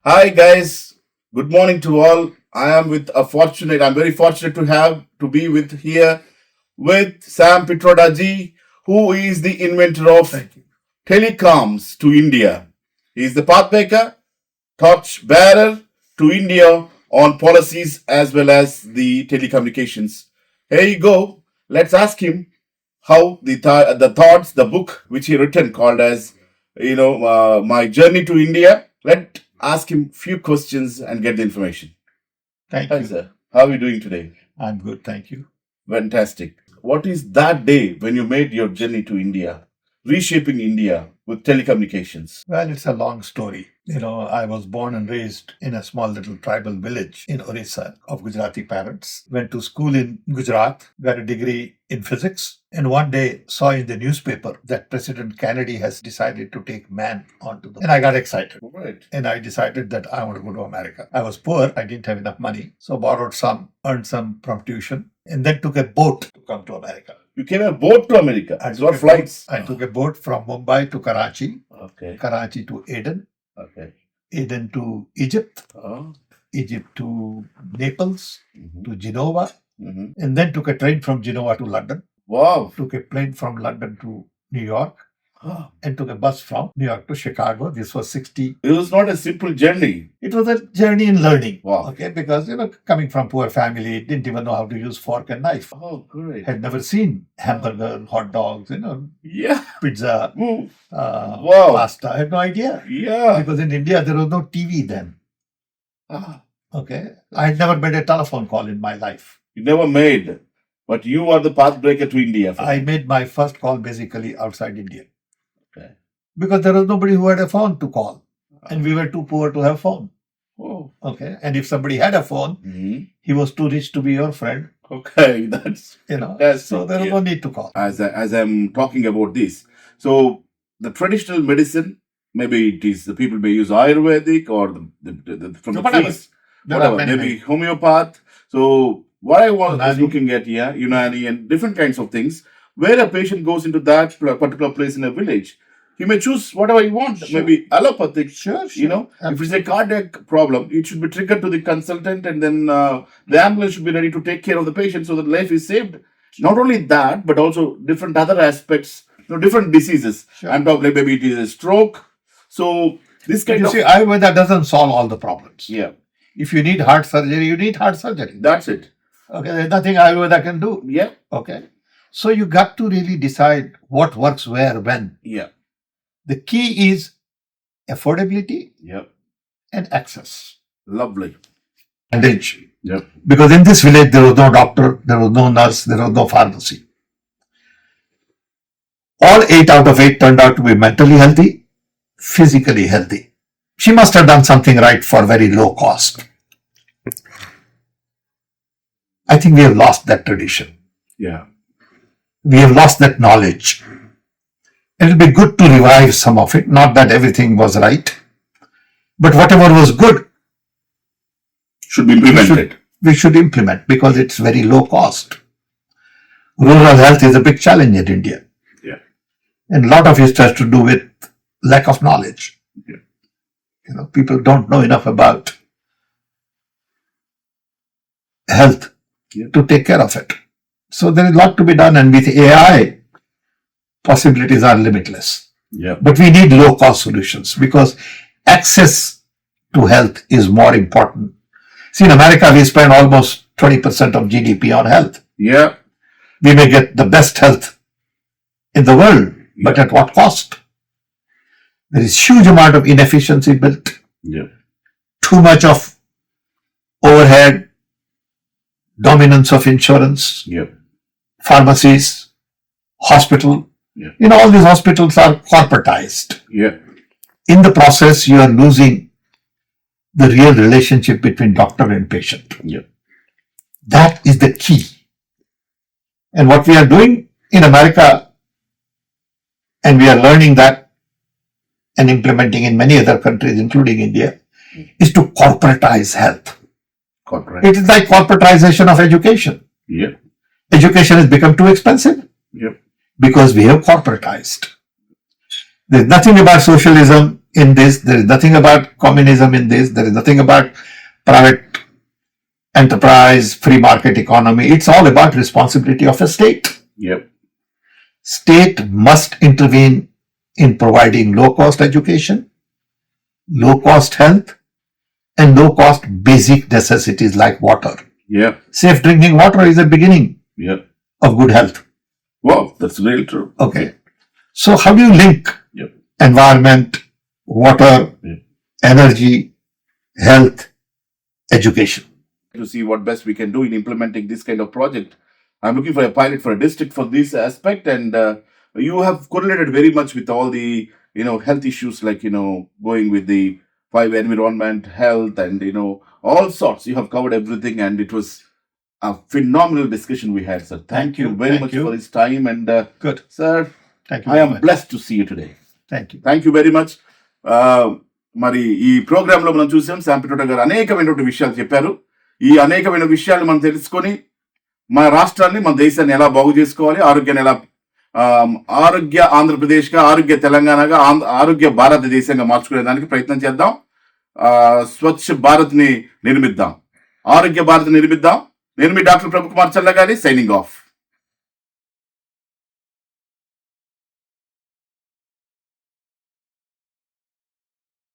Hi guys, good morning to all. I'm very fortunate to be with here with Sam Pitroda ji, who is the inventor of telecoms to India. He is the pathmaker, torch bearer to India on policies as well as the telecommunications. Here you go. Let's ask him how the thoughts, the book which he written called as my journey to India. Let ask him few questions and get the information. Thank Hi you. sir, how are you doing today? I'm good, thank you. Fantastic. What is that day when you made your journey to India, reshaping India with telecommunications? Well, it's a long story. I was born and raised in a small little tribal village in Orissa of Gujarati parents. Went to school in Gujarat, got a degree in physics, and one day saw in the newspaper that President Kennedy has decided to take man onto the. And I got excited. Right. And I decided that I want to go to America. I was poor, I didn't have enough money, so borrowed some, earned some from tuition, and then took a boat to come to America. You came a boat to America. I It's took not a flights. I took a boat from Mumbai to Karachi, Okay. Karachi to Aden, Okay. Aden to Egypt, Oh. Egypt to Naples, Mhm. to Genova, Mhm. and then took a train from Genova to London, Wow. took a plane from London to New York, Ah. and took a bus from New York to Chicago. This was 60. It was not a simple journey. It was a journey in learning. Wow. Okay, because coming from poor family, didn't even know how to use fork and knife. Oh, great. Had never seen hamburger, hot dogs, Yeah. pizza, Mm. Wow. pasta. I had no idea. Yeah. Because in India there was no TV then. Ah. Okay, I had never made a telephone call in my life. You never made, but you are the pathbreaker to India. I made my first call basically outside India. Okay. Because there was nobody who had a phone to call, and we were too poor to have phone. Oh. Okay, and if somebody had a phone, Mhm. he was too rich to be your friend. Okay, that's So there was no need to call. as I'm talking about this. So the traditional medicine, maybe it is the people may use Ayurvedic or from the Whatever. trees, There are whatever, many, maybe homeopath. So what I was Unani. looking at here, Unani and different kinds of things, where a patient goes into that particular place in a village, he may choose whatever he wants. Sure. Maybe allopathic. Sure. If it's a cardiac problem, it should be triggered to the consultant, and then the ambulance should be ready to take care of the patient so that life is saved. Not only that, but also different other aspects, different diseases. Sure. I'm talking like maybe it is a stroke. So this But kind you of see, Ayurveda doesn't solve all the problems. yeah, If you need heart surgery, you need heart surgery. that's it. Okay, there's nothing Ayurveda can do. Yeah, Okay, so you got to really decide what works where, when. yeah, The key is affordability yeah. and access. Lovely. Advantage. Yep. Because in this village, there was no doctor, there was no nurse, there was no pharmacy. All 8 out of 8 turned out to be mentally healthy, physically healthy. She must have done something right for very low cost. I think we have lost that tradition. Yeah, We have lost that knowledge. It'll be good to revive some of it. Not that everything was right, but whatever was good, should be implemented. we should implement because it's very low cost. Rural health is a big challenge in India. Yeah. And a lot of it has to do with lack of knowledge. Yeah. People don't know enough about health to take care of it. So there is a lot to be done, and with AI, possibilities are limitless. Yeah, But we need low cost solutions because access to health is more important. See, in America, we spend almost 20% of GDP on health. yeah, We may get the best health in the world, but at what cost? There is huge amount of inefficiency built, yeah, too much of overhead, dominance of insurance, yeah, pharmacies, hospital. Yeah. All these hospitals are corporatized. yeah, In the process, you are losing the real relationship between doctor and patient. yeah. That is the key. And what we are doing in America, and we are learning that and implementing in many other countries, including India, is to corporatize health. Correct. It is like corporatization of education. Yeah, Education has become too expensive yeah, because we have corporatized. There's nothing about socialism in this. There is nothing about communism in this. There is nothing about private enterprise, free market economy. It's all about responsibility of a state. Yep. State must intervene in providing low-cost education, low-cost health, and low-cost basic necessities like water. Yep. Safe drinking water is the beginning Yep. of good health. Wow, that's really true. Okay. So how do you link Yep. environment, water, Yep. energy, health, education? To see what best we can do in implementing this kind of project. I'm looking for a pilot for a district for this aspect, and you have correlated very much with all the health issues, like going with the 5 environment, health, and all sorts. You have covered everything, and it was a phenomenal discussion we had, sir. Thank you very Thank much you. for this time, and Good. sir, Thank you I very am much. blessed to see you today. Thank you. Thank you very much. మరి ఈ programme లో మనం చూసాం Sam Pitroda గారు అనేకమైనటువంటి విషయాలు చెప్పారు. ఈ అనేకమైన విషయాలు మనం తెలుసుకొని మన రాష్ట్రాన్ని, మన దేశాన్ని ఎలా బాగు చేసుకోవాలి, ఆరోగ్యాన్ని ఎలా ఆరోగ్య ఆంధ్రప్రదేశ్గా, ఆరోగ్య తెలంగాణగా, ఆరోగ్య భారతదేశంగా మార్చుకునే దానికి ప్రయత్నం చేద్దాం. స్వచ్ఛ భారత్ ని నిర్మిద్దాం, ఆరోగ్య భారత్ నిర్మిద్దాం. నేను మీ డాక్టర్ ప్రభుకుమార్ చల్లగారి, సైనింగ్ ఆఫ్.